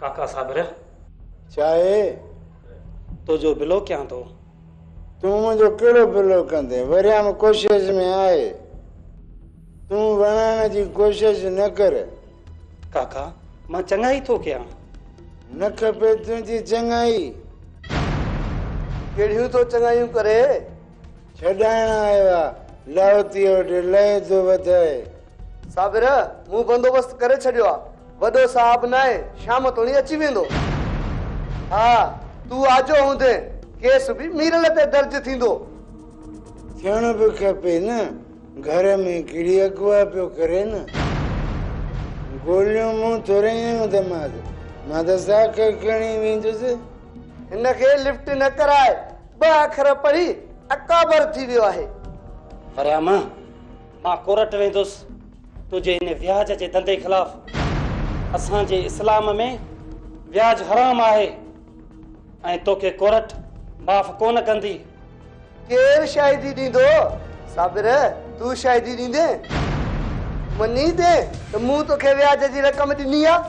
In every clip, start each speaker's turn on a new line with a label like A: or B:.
A: काका साबिर
B: चाहे
A: तो जो बिलो क्या तो
B: तू मुझे केड़ो बिलो कंदे वरिया में कोशिश में आए तू बनाने की कोशिश न कर
A: काका मां चंगाई तो क्या
B: न खपे तुझी चंगाई
C: केड़ियूं तो चंगायूं करे
B: छडाइण आया लावती वटि लय तो वधाए
C: साबिर मूं बंदोबस्त करे छड़ियो आ वडो साहब नाए शाम तोणी अची वेंदो हाँ तू आजो हूंदे केस भी मीरल ते दर्ज थींदो
B: थियण भी खपे न घर में कीड़ी अगवा पियो करे न गोलियों मुंह थोरे दमाद मां त साख खणी वेंदुसि
C: इनखे लिफ्ट न कराए ब अखर पढ़ी अकाबर थी वियो आहे
A: वरियाम मां कोर्ट वेंदुसि तुझे इन व्याज जे धंधे खिलाफ़ असांजे इस्लाम में व्याज हराम आहे ऐं तोखे कोर्ट माफ़ कोन कंदी
C: केर शाहिदी ॾींदो साबिर तू शाहिदी ॾींदे मनी दे त मूं तोखे व्याज जी रक़म ॾिनी आहे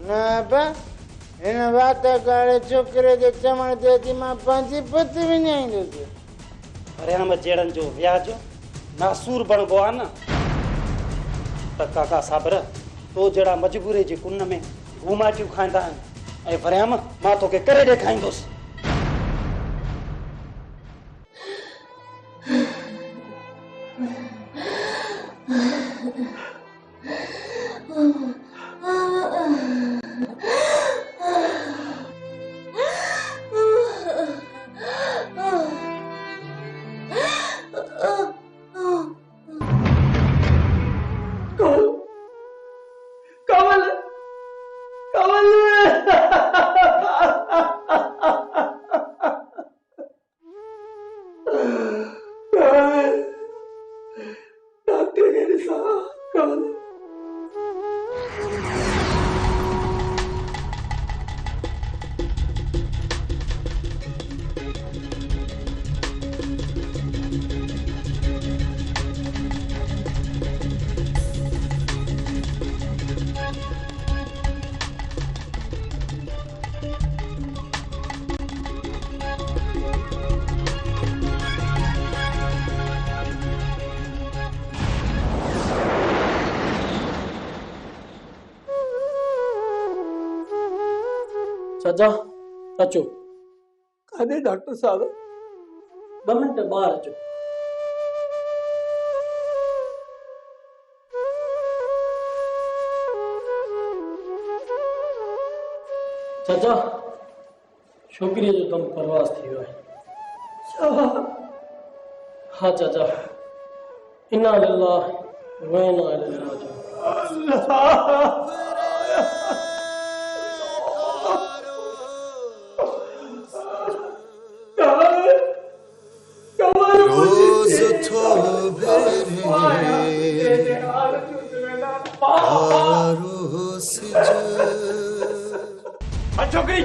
B: न बा इन बात काले छोकरे जे चवण ते थी मां पंहिंजी पुत विञाईंदुसि
A: वरियाम जहिड़नि जो व्याज नासूर बणबो आहे न त काका साबिर तो जहिड़ा मजबूरी जी कुन में घुमाटियूं खाईंदा आहिनि ऐं वरियाम मां तोखे करे ॾेखारींदुसि
D: चाचा अचो
C: काॾे डॉक्टर साहब
D: 2 मिंट ॿाहिरि अचो चाचा छोकिरीअ जो कमु परवास थी वियो आहे हाँ चाचा इन्ना लिल्लाह व इन्ना इलैहि राजिऊन
A: छोकरी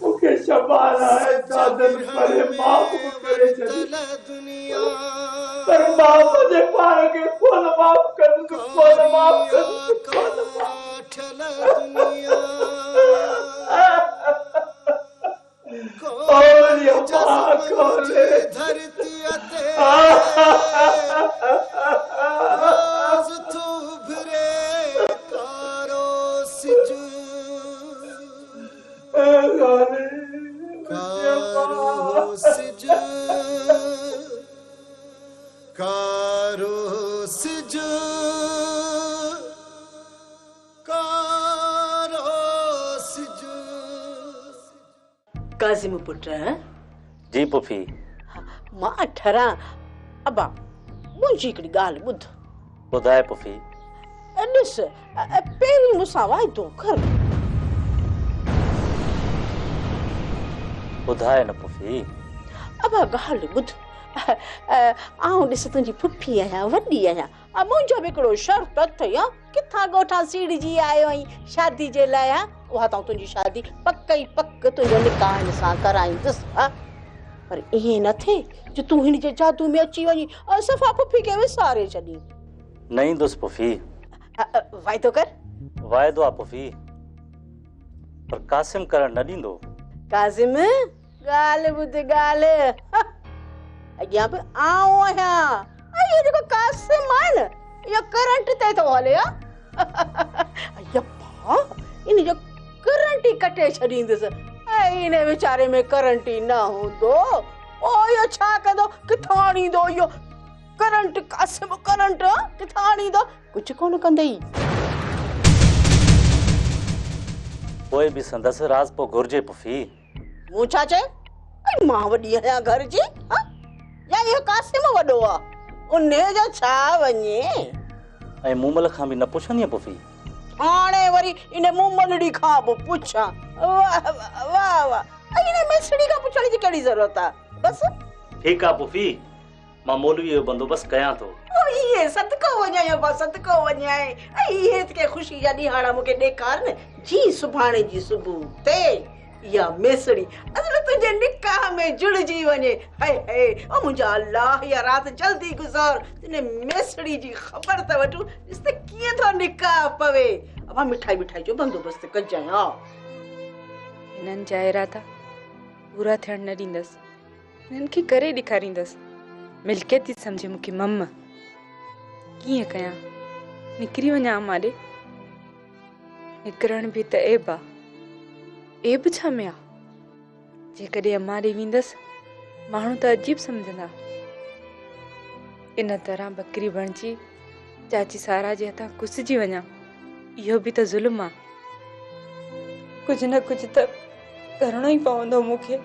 C: मुखे शबाना है चादर परे माफ करे दुनिया पर माफ जे पार के कोन माफ कर कोन माफ कर कोन पाठल दुनिया कोन कोले धरती अते आज तू भरे कारो सिज कारो सिज कारो सिज कारो सिज
E: काज़िम पुट
F: जी पुफी
E: मां ठरा अबा मुंहिंजी हिकिड़ी ॻाल्हि ॿुध
F: ॿुधाए पुफी
E: ॾिस पहिरीं मूंसां वाइदो कर
F: ॿुधाए न पुफी
E: अबा ॻाल्हि ॿुध आउं ॾिस तुंहिंजी पुफी आहियां वॾी आहियां मुंहिंजो बि हिकिड़ो शर्त अथई किथां ॻोठां सीड़जी आयो आहीं शादी जे लाइ उहा त तुंहिंजी शादी पक ई पक तुंहिंजो निकाह हिन सां कराईंदुसि पर ईअं न थिए जो तूं हिन जे जादू में अची वञी सफ़ा पुफी खे विसारे छॾी।
F: न ईंदुसि पुफी।
E: वाइदो कर।
F: वाइदो आहे पुफी, पर कासिम करण न ॾींदो।
E: कासिम ॻाल्हि ॿुध ॻाल्हि अॻियां बि आऊं आहियां इहो जेको कासिम आहे न इहो करंट ते थो हले यप्पा इन जो करंट ई कटे छॾींदुसि इन वीचारे में करंट ई न हूंदो पोइ इहो छा कंदो किथां आणींदो इहो करंट कासिम करंट किथां आणींदो कुझु कोन कंदई।
F: पोइ बि संदसि राज़ पोइ घुरिजे पुफी।
E: मूं छा चयो मां वॾी आहियां घर जी या इहो कासिम वॾो आहे उन जो छा वञे।
F: ऐं मूमल खां बि न पुछंदीअ पुफी?
E: हाणे वरी इन मूमलड़ी खां बि पुछां वाह वाह वाह इन मिसड़ी खां पुछण जी कहिड़ी ज़रूरत आहे बस।
F: ठीकु आहे पुफी, मां मौलवीअ जो बंदोबस्तु कयां थो।
E: इहे सदको वञायो बस सदको वञाए इहे के ख़ुशी जा ॾींहाड़ा मूंखे ॾेखार न जी सुभाणे जी सुबुह ते या मेसड़ी असल तुझे निकाह में जुड़जी वञे हाय हाय ओ मुंहिंजा अल्लाह या रात जल्दी गुज़ार तने मेसड़ी जी ख़बर त वठूं इस ते कीअं थो निकाह पवे अब मिठाई जो बंदोबस्त कजां
G: हिननि जा इरादा पूरा थियण न ॾींदसि हिननि खे करे ॾेखारींदसि मिल्कियत थी सम्झे मूंखे मम कीअं कयां निकिरी वञा माॾे निकिरण बि त एब आहे एब छा में आहे जेकॾहिं अम्मा ॾे वेंदसि माण्हू त अजीब सम्झंदा इन तरह बकरी बणिजी चाची सारा जे हथां कुसिजी वञा इहो बि त ज़ुल्म आहे कुझु न कुझु त करणो ई पवंदो मूंखे।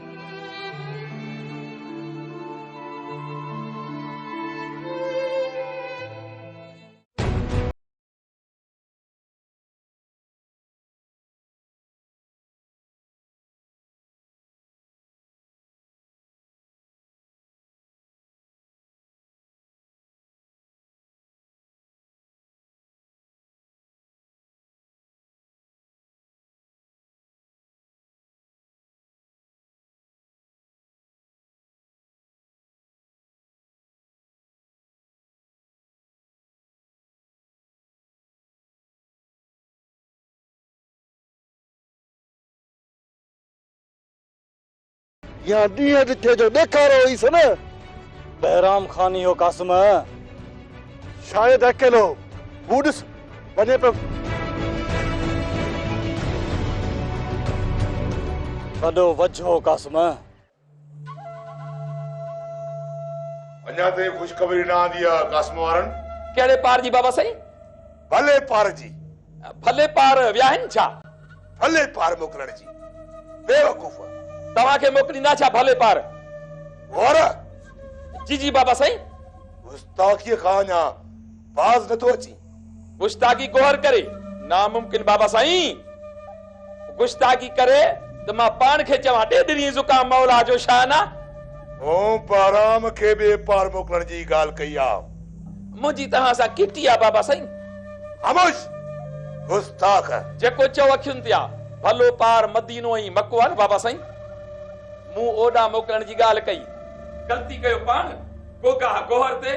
H: या ॾींहं ॾिठे जो ॾेखारो हुईस न
F: बहराम खान हो कासिम
H: शायदि अकेलो हू ॾिस वञे पियो
F: वॾो वझो कासिम।
I: अञा ताईं ख़ुशख़बरी न आंदी आहे कासिम वारनि।
C: कहिड़े पार जी बाबा साईं?
I: भले पार जी।
C: भले पार वियाहिनि छा?
I: भले पार मोकिलण जी बेवकूफ़
C: तव्हांखे मोकिलींदा छा भले पार?
I: और
C: जी जी बाबा साईं।
I: गुस्ताखीअ खां अञा बाज़ नथो अची।
C: गुस्ताखी गोहर करे नामुमकिन बाबा साईं। गुस्ताखी करे त मां पाण खे चवां ॾेढरी ज़ुकाम मौला जो शान आहे।
I: मूं बहराम खे बि पार मोकिलण जी ॻाल्हि कई आहे।
C: मुंहिंजी तव्हां सां किटी आहे बाबा साईं।
I: ख़ामोश गुस्ताख।
C: जेको चओ अखियुनि ते आहे भलो पार मदीनो ऐं मको आहे बाबा साईं। मूं ओॾा मोकिलण जी ॻाल्हि कई ग़लती कयो पाण गोगा गोहर ते।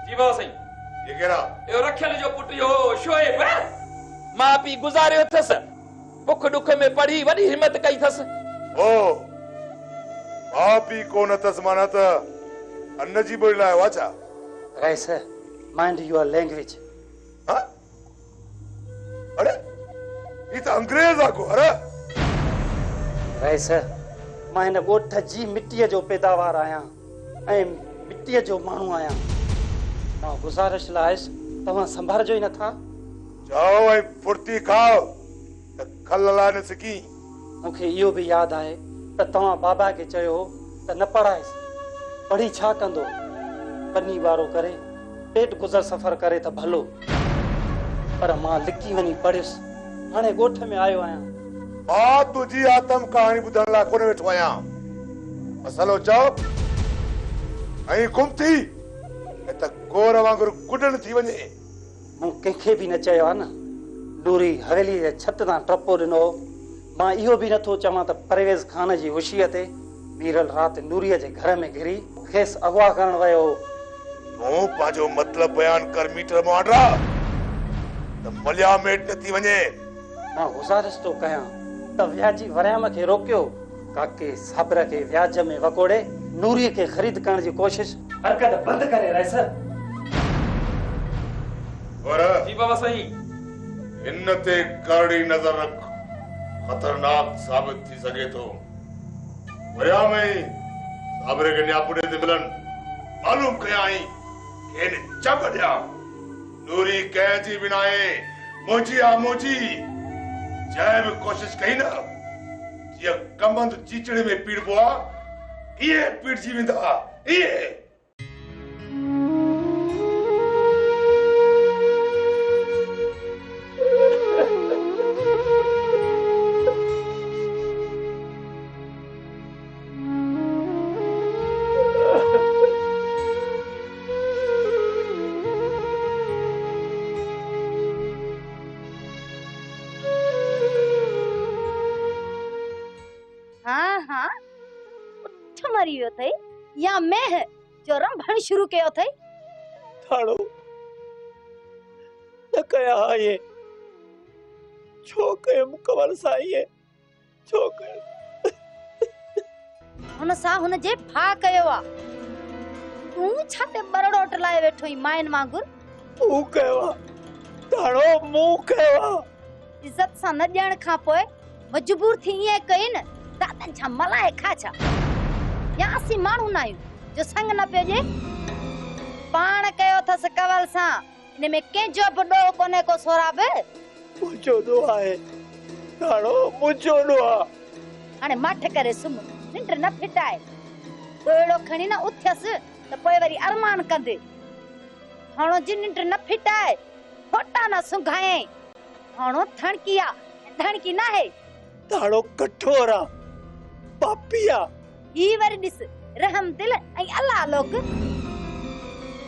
C: जी बाबा साईं।
I: ये केड़ा?
C: यो रखियल जो पुट यो शोएब मां पी गुज़ारियो अथसि बुख दुख में पढ़ी वॾी हिम्मत कई अथसि।
I: ओ मां पी कोन अथसि माना त अन्न जी बोली लाइ वाचा।
A: Rice mind your language.
I: हाँ? अरे ये तो अंग्रेज आ को अरे
A: राइस मां हिन ॻोठ जी मिट्टीअ जो पैदावार आहियां ऐं मिट्टीअ जो माण्हू आहियां। मां गुज़ारिश लाइ तव्हां संभालजो ई नथा।
I: जाओ ऐं फुर्ती खाओ त खल लाइ न सिकी।
A: मूंखे इहो बि यादि आहे त तव्हां बाबा खे चयो त न पढ़ाइसि पढ़ी छा कंदो पनी वारो करे पेट गुज़र सफ़र करे त भलो पर मां लिकी वञी पढ़ियुसि हाणे ॻोठ में आयो आहियां।
I: मां तुंहिंजी आतम कहाणी ॿुधण लाइ कोन वेठो आहियां। मसलो चओ। ऐं गुम थी त कोर वांगुरु कुॾण थी वञे।
A: मूं कंहिंखे बि न चयो आहे न नूरी हवेली जे छत तां टपो ॾिनो। मां इहो बि नथो चवां त परवेज़ खान जी होशीअ ते मीरल राति नूरीअ जे घर में घिरी खेसि अगवा करण वियो।
I: तूं पंहिंजो मतिलबु बयानु कर मीटर मुआंडा त मलिया मेट न थी वञे।
A: मां गुज़ारिश थो कयां त व्याजी वरियाम खे रोकियो। काके साबिर खे व्याज में वकोड़े नूरीअ खे ख़रीद करण जी कोशिश हरकत बंदि करे रहिस।
I: और
C: जी बाबा साईं।
I: हिन ते करड़ी नज़र रख, खतरनाक साबित थी सघे थो। वरियाम ई साबिर खे न्यापुड़े ते मिलन मालूम कयाई कि इन जब ॾिया नूरी कंहिंजी बि नाहे, मुंहिंजी आहे मुंहिंजी। जंहिं बि कोशिश कई न जीअं कमंद चीचड़े में पीड़बो आहे इहे पीड़जी वेंदा इहे।
J: मरी वियो थई या मैं है जो रंभण शुरू कयो थई।
C: थाड़ो न कया ये छो कयो मुकमल साईं छो कयो
J: हुन सा हुन जे भा कयो आ। तू छाते बरड़ो टलाए वेठो ई माइन वांगुर।
C: तू कयो आ थाड़ो मु कयो आ।
J: इज्जत सा न ॼण खां पोए मजबूर थी ये कई न दादन छा मलाए खा छा। या असी माण्हू न आहियूं जो संग न पियो जे। पाण कयो अथसि कवल सां इन में कंहिंजो बि ॾोह कोन्हे को सोराब।
C: मुंहिंजो ॾोह आहे थाड़ो मुंहिंजो ॾोह आहे।
J: हाणे मठ करे सुम निंड न फिटाए ॾोहिड़ो खणी न उथियसि त पोइ वरी अरमान कंदे। हाणो जी निंड न फिटाए फोटा न सुघाए। हाणो थणकी आ धणकी न है।
C: थाड़ो कठोर आ पापी आ।
J: ही वरी ॾिस रहम दिल ऐं अल्लाह लोक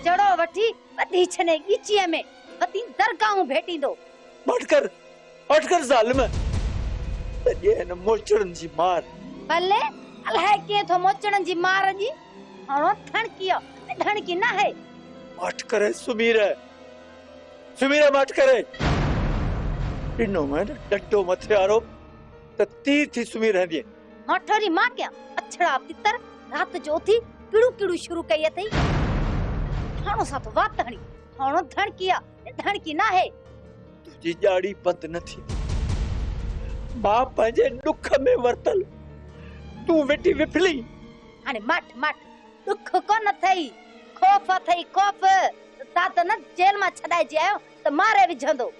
J: जड़ो वठी वधी छने ॻीचीअ में वती दरगाहूं भेटींदो।
C: अटकर ज़ालिम ये न मोचड़न जी मार।
J: भले अल्लाह के थो मोचड़न जी मार जी। हाणो थणकीयो धणकी न है।
C: मट करे सुमीर मट करे ॾिनो मैं डंडो मथे वारो त तीर थी सुमीर रहंदी।
J: मठोरी मां क्या अछड़ा तितर रात जो थी किड़ू किड़ू शुरू कई अथई। हाणो सा तो वात हणी हाणो धणकीया धणकी ना है।
C: तुझी जाड़ी बंद न थी। मां पंहिंजे दुख में वरतल तू वेठी विफली।
J: हाणे मठ दुख कोन थई खौफ थई खौफ। ता त न जेल में छडाए जे आयो त मारे विझंदो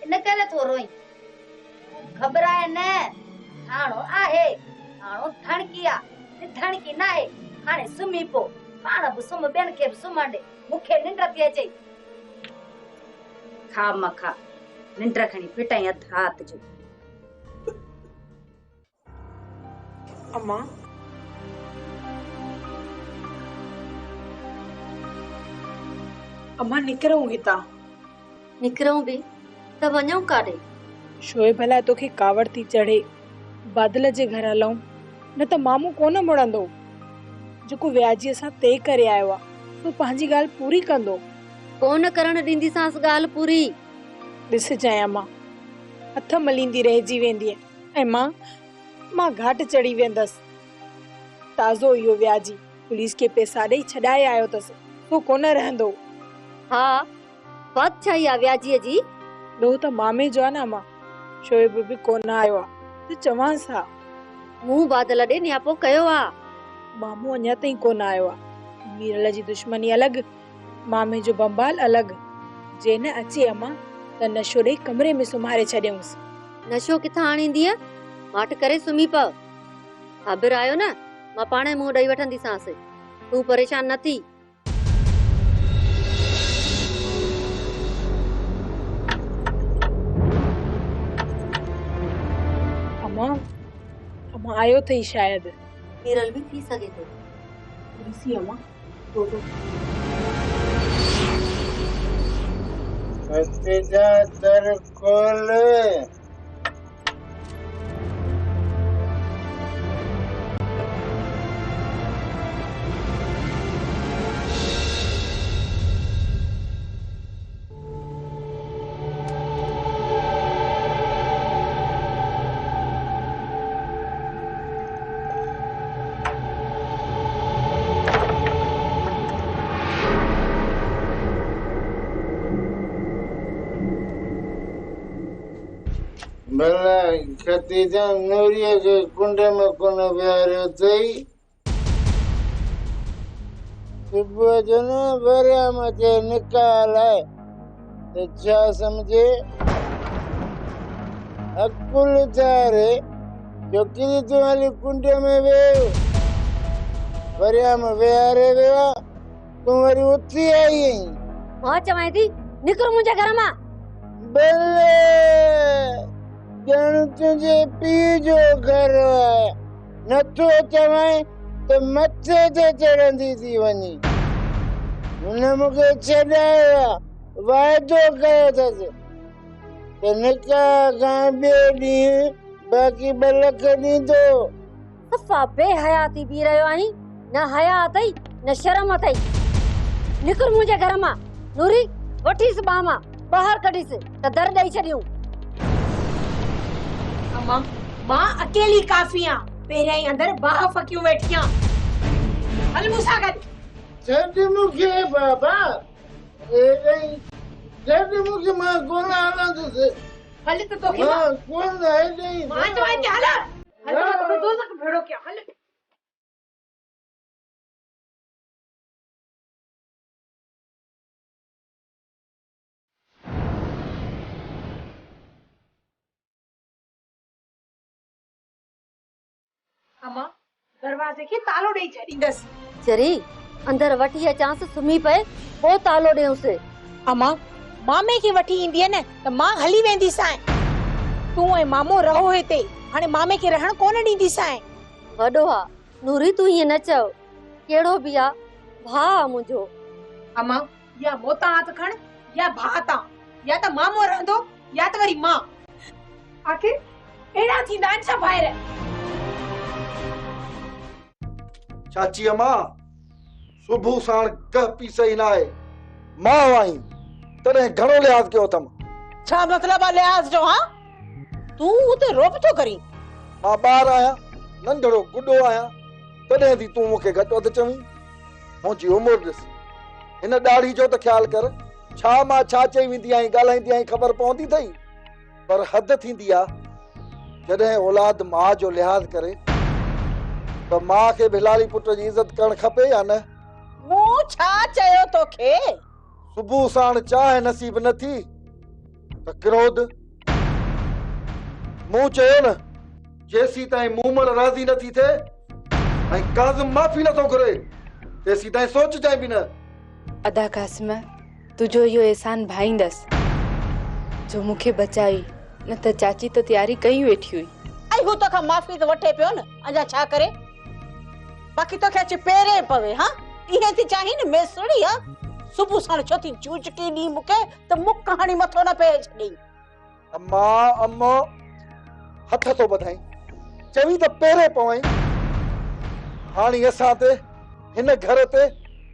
J: इन करे थो रोई। घबराए न हाणो आहे हाणो धणकीया धणकी ना है। हाणे सुमी पो पाण बि सुम ॿियनि खे बि सुम्हण ॾे। मूंखे निंड थी अचे। खा मखा निंड खणी फिटाई अध रात जो।
G: अम्मा अम्मा निकरूं हितां।
J: निकरूं बि त वञूं काॾे।
G: शोएब भला तोखे कावड़ थी चढ़े बादल जे घर हलूं न त मामू कोन मुड़ंदो। जेको व्याजीअ सां तय करे आयो आ तो पंहिंजी ॻाल्हि पूरी कंदो।
J: कोन करण ॾींदीसांस ॻाल्हि पूरी।
G: ॾिस जाया मां हथ मलींदी रहिजी वेंदी ऐं मां घाट चढ़ी वेंदसि। ताज़ो इहो व्याजी पुलिस के पैसा ॾेई छॾाए आयो अथसि तो कोन रहंदो।
J: हा बात छाई आ व्याजीअ जी।
G: ॾोह त मामे जो आहे न मां। शोएब बि कोन आयो आहे त चवांस हा।
J: मुंह बादल ॾे न्यापो कयो आ।
G: मामू अञा ताईं कोन आयो आहे। मीरल जी दुश्मनी अलॻि मामे जो बम्बाल अलॻि। जे न अचे अम्मा त नशो ॾेई कमरे में सुम्हारे छॾियऊंसि।
J: नशो किथां आणींदीअ माट करे सुम्ही पव। ख़बर आयो न मां पाणे मुंह ॾेई वठंदीसांस। तू परेशान न थी।
G: अम्मा आयो थई शायद।
J: मीरल भी थी सके तो।
G: ॾिसी अम्मा
B: भतीजा दर खोल। भला खतीजा नूरिया के कुंडे में कोन प्यारे थई। सुबह जो न भरिया मचे निकाल है तो क्या समझे अकुल थारे जो किरी तुम्हारी कुंडे में वे भरिया में प्यारे वेवा तुम्हारी उठी आई है।
J: मां चवाई थी निकर मुझे घर में।
B: बल्ले जन तुझे पी जो घर है न तो चवाई तो मथे ते चढ़ंदी थी वनी। हुन मूंखे छॾाया वाइदो कयो अथसि त निकाह खां ॿिए ॾींहुं बाक़ी 2 लख ॾींदो।
J: सफ़ा बेहयाती पी रहियो आहीं। न हया अथई न शर्म अथई। निकर मुझे घर में। नूरी वठीस बामा बाहर कढीस त दर ॾेई छॾियूं।
E: अम्मा मां अकेली काफी आ। पहिरियां ई अंदर बाह फकियूं वेठियां। हल मूंसां गॾु।
B: छॾ मूंखे बाबा छॾ मूंखे मां कोन हलंदुसि।
E: हल त तोखे
B: मां कोन हलंदी।
E: मां चवां थी हल हल मां तोखे दोज़ख भेड़ो कयां। हल अम्मा दरवाजे के तालो ॾेई छॾींदसि।
J: चरी अंदर वठी अचांसि सुम्ही पए पोइ तालो ॾियूंसि।
E: अम्मा मामे खे वठी ईंदी न त मां हली वेंदीसां। तूं ऐं मामो रहो हिते। हाणे मामे खे रहण कोन ॾींदीसां।
J: वॾो आ नूरी तूं हीअं न चओ। कहिड़ो बि आ भाउ आ मुंहिंजो।
E: अम्मा या मोता हथ खण या भाता या त मामो रहंदो या त वरी मां। आखिर एड़ा थींदा आहिनि सभु भाइर।
H: चाची अम्मा सुबह साण कह पी सही ना है। मां आई तने घणो लिहाज कयो तम।
E: छा मतलब आहे लिहाज जो? हां तूं उते रोब तो करी।
H: मां बाहर आया नंढड़ो गुडो आया तने थी तू मुखे घटो त चवी। मुंहिंजी उम्र ॾिस हिन ॾाढ़ी जो त ख्याल कर। छा मां छा चई वेंदी आई ॻाल्हाईंदी आई ख़बर पवंदी थई। पर हद थींदी आ जॾहिं औलाद मां जो लिहाज करे तो मां के भिलाली पुट जी इज्जत करण खपे या न।
E: मूं छा चयो तोखे?
H: सुबह साण चाह नसीब न थी त क्रोध। मूं चयो न जेसी ताईं मूमल राज़ी न थी थे ऐं काज़िम माफ़ी नथो घुरे तेसी ताईं सोच जाए भी न।
G: अदा कासिम तुझो इहो एहसान भाईंदसि जो मूंखे बचाई न त चाची त तयारी कई वेठी हुई।
E: ऐं हू तोखां माफ़ी त वठे पियो न। अञा छा करे? बाक़ी तोखे अचे पेरे पवे। हां इहे थी चाही न मेसड़ी आ। सुबह साण छो थी चूचकी दी मूंखे त मुक कहाणी मथो न पे छॾी।
H: अम्मा अम्मा हथ तो बधाई चवी त पेरे पवई। हाणी असां ते हिन घर ते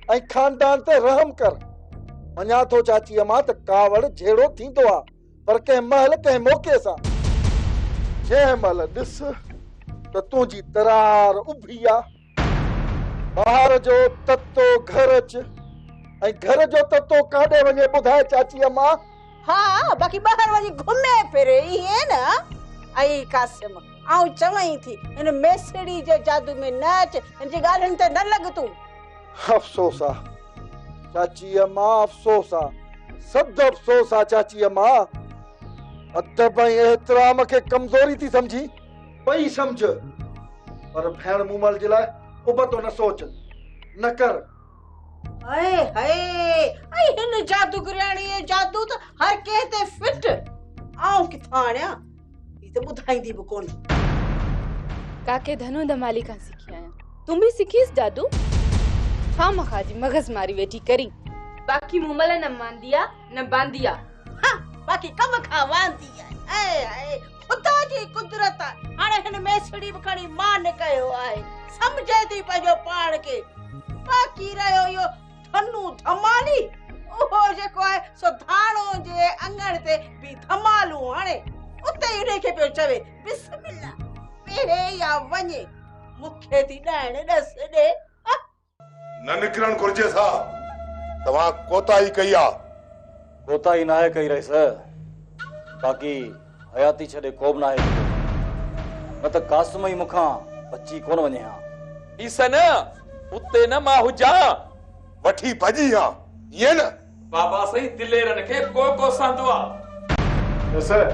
H: ऐं खानदान ते रहम कर। मञा थो चाची अम्मा त कावड़ झेड़ो थींदो आ पर कंहिं महल कंहिं मौके सां। जंहिं महिल ॾिस त तुंहिंजी तरार उभी आ बाहर जो ततो घर अच ऐं घर जो ततो काॾे वञे ॿुधाए चाची अम्मा।
E: हाँ बाक़ी बाहर वञी घुमे फिरे इहे न। आई कासिम आऊं चवई थी इन मेसड़ी जे जादू में न अच। इन जी ॻाल्हियुनि ते न लॻ तूं।
H: अफ़सोस आ चाची अम्मा अफ़सोस आ सद अफ़सोस आ चाची अम्मा। अदब ऐं एहतराम खे कमज़ोरी थी समझी पई समझ पर भेण मूमल जे लाइ उबतो न सोच न कर।
E: हाय हाय आई हिन जादूगराणी जादू त हर कंहिं ते फिट। आऊं किथां आणियां ही त ॿुधाईंदी बि कोन।
G: काके धनु धमाली खां सिखी आहियां। तुम भी सिखीस जादू? खामखा जी मगज मारी वेठी करी बाकी मुमल न मांदिया न बांदिया
E: हाँ बाकी कम खा वांदी है ऐ खुदा जी कुदरत हाणे हिन मेसड़ी बखणी मान कयो आहे समझे थी पंहिंजो पाण के बाकी रहियो यो धनु धमाली ओहो जेको आहे सो धाणो जे अंगण ते भी धमालू हाणे उते ई उनखे पियो चवे बिस्मिल्लाह पेरे या वञे मूंखे थी ॾाइण ॾस ॾे
I: न निकिरण घुर्जे सा तव्हां कोताही कई आहे
F: कोताही ना है कही रहीस बाक़ी हयाती छॾे को बि ना है न त कासम ई मुखां बची कोन वञे हा
C: ईसन उते न मां हुजां
I: वठी भॼी हा ईअं न
C: बाबा सही दिलेरन खे को सांदो आहे
H: सर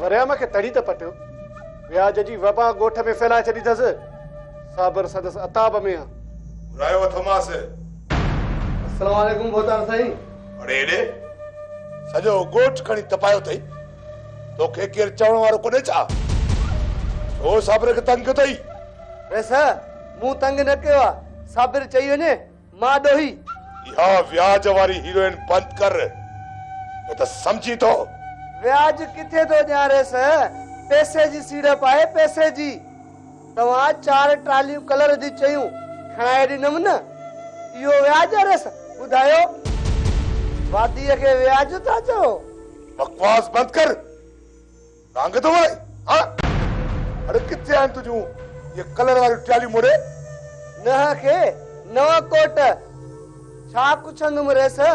H: वरियाम खे तड़ी त पटियो व्याज जी वबा ॻोठ में फैलाए छॾी अथसि साबर सदस अताब में
I: रायो थमास
H: अस्सलाम वालेकुम भोतार साईं
I: अड़े एॾे सॼो ॻोठ खणी तपायो अथई तोखे केरु चवण वारो कोन्हे छा छो साबर खे तंग कयो अथई
H: वैसा मूं तंग न कयो आहे साबिर चई वञे मां ॾोही
I: इहा व्याज वारी हीरोइन बंदि कर न त सम्झी थो
H: व्याज किथे थो ॼाणेसि पैसे जी सीड़प आहे पैसे जी तव्हां 4 ट्रालियूं कलर जी चयूं खणाए ॾिनमि न इहो व्याज अरेसि ॿुधायो वादीअ खे व्याज था चओ
I: बकवास बंद कर रंग तो वणे हां अरे किथे आहिनि तुंहिंजूं ये कलर वाली ट्राली मोड़े
H: न खे नवा कोट छा कुछंदुमि रेसि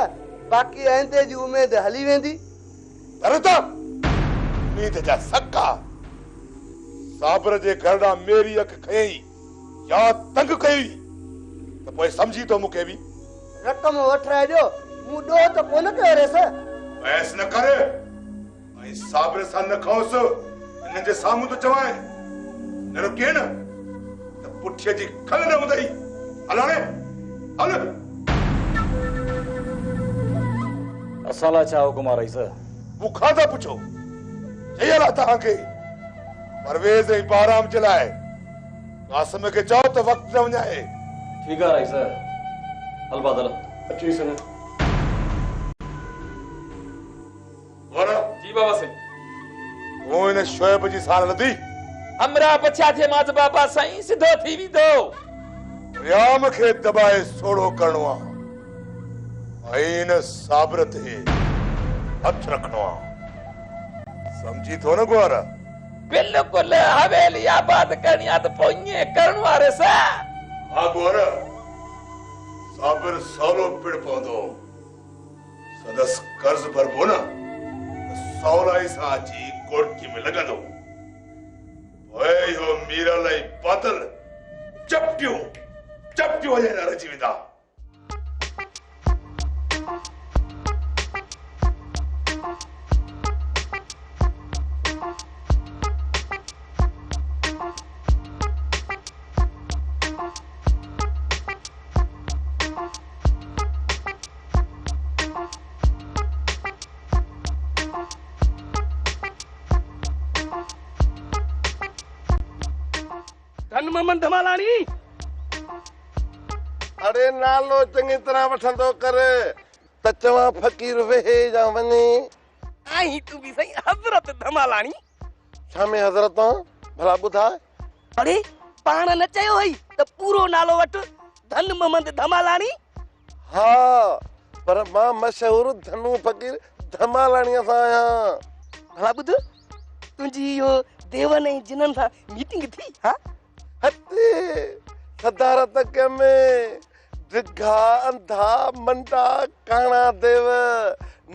H: बाक़ी आइंदे जी उमेद हली वेंदी
I: अरे तो उम्मीद जा सक्का साबर जे घर ॾांहुं मेरी अख खयई या तंग कई त पोइ सम्झी तो मूंखे बि
H: रक़म वठराए ॾियो मूं ॾोह त कोन कयो रेसि
I: बहस न कर ऐं साबर सां न खौस हिन जे साम्हूं तो चवां न रुके न त पुठीअ जी खल न ॿुधई हल हाणे हल
F: असां लाइ छा हुकुम आहे रईस
I: मूंखां था पुछो चयल आहे तव्हांखे परवेज़ ऐं बाराम जे लाइ कासिम खे चओ त वक़्तु न वञाए
F: ठीक है रईस हल बादल
H: अची सने
I: वरा
C: जी बाबा सही
I: वो इन शोएब जी साल नदी
C: हमरा बचा थे माज बाबा सही सिधो थी विदो
I: रियाम खे दबाए सोड़ो करणो आहे ऐं इन साबर ते हथ रखणो आहे समझी थो न ग्वारा
C: बिल्कुल हवेली आबाद करनी आ तो पोइए करणो आहे सा
I: हा ग्वारा साबिर सौलो पिड़ पवंदो सदस कर्ज भरबो न सौलाई सां अची कोटकी में लॻंदो पोइ इहो मीरा लाइ बादल चपटियूं वञे न रची वेंदा
K: मोहम्मद धमालानी
L: अरे नालो चंगी तरह वठंदो कर त चवा फकीर वेहे जा वने
K: आई तू भी सही हजरत धमालानी
L: छा में हजरत भला बुधा
K: अरे पाण न चयो हई त पूरो नालो वठ धन मोहम्मद धमालानी
L: हाँ पर मां मशहूर धनु फकीर धमालानी सां आया
K: भला बुध तुंजी यो देवन ऐं जिनन सां मीटिंग थी हां
L: हते सदारत के में डिघा अंधा मंडा काणा देव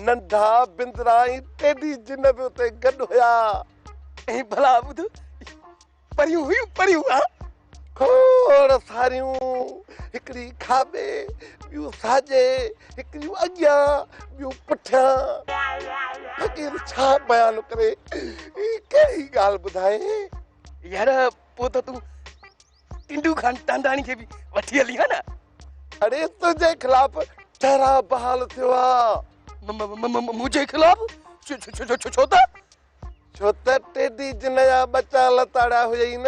L: नंढा बिंदराई टेडी जिन भी उते गड होया
K: ऐं भला बुध परियूं हां
L: खोड़ सारियूं हिकड़ी खाबे बियो साजे हिकड़ी अगिया बियो पुठिया फकीर छा बयान करे कई गाल बुधाए
K: यार पो तो तू टिंडू खान टांडानी के भी वठी हली है ना
L: अरे तुझे खिलाफ ठहरा बहाल थियो
K: मुझे खिलाफ छोता
L: टेडी जिन जा बच्चा लताड़ा हुई न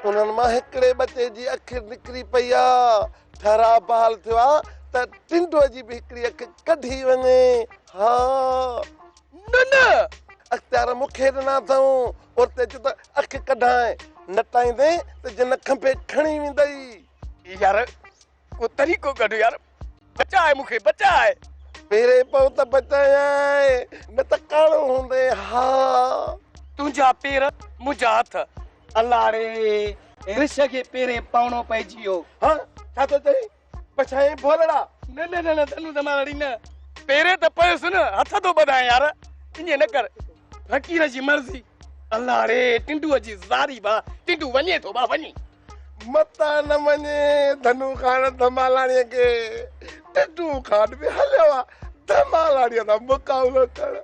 L: उन्हनि मां हिकिड़े बचे जी अखि निकिरी पई आहे। ठरा बहाल थियो आहे त टिंडो जी बि हिकिड़ी अखि कढी वञे। हा
K: न न
L: अख़्तियार मूंखे ॾिना अथऊं उते जो त अखि कढाए नटाईंदे त जिन खंभे खणी वेंदई।
K: यार को तरीक़ो कढ यार, बचाए मूंखे बचाए।
L: पेरे पओ त बचाए न त काणो हूंदे। हा
K: तुंहिंजा पेर मुंहिंजा हथ। अल्लाह रे ऋष खे पेरे पवणो पइजी वियो।
L: हा छा थो चई बचाए भोलड़ा?
K: न न न न धनु धमालड़ी न, पेरे त पयुसि न, हथ तो ॿधाए यार। ईअं न कर, फ़कीर जी मर्ज़ी। अल्लाह रे टिंडूअ जी ज़ारी बा, टिंडू वञे थो बा वञी।
L: मता न वञे धनु खान धमालाणीअ खे। टिंडू खान बि हलियो आहे धमालाणीअ सां मुकाबलो करण।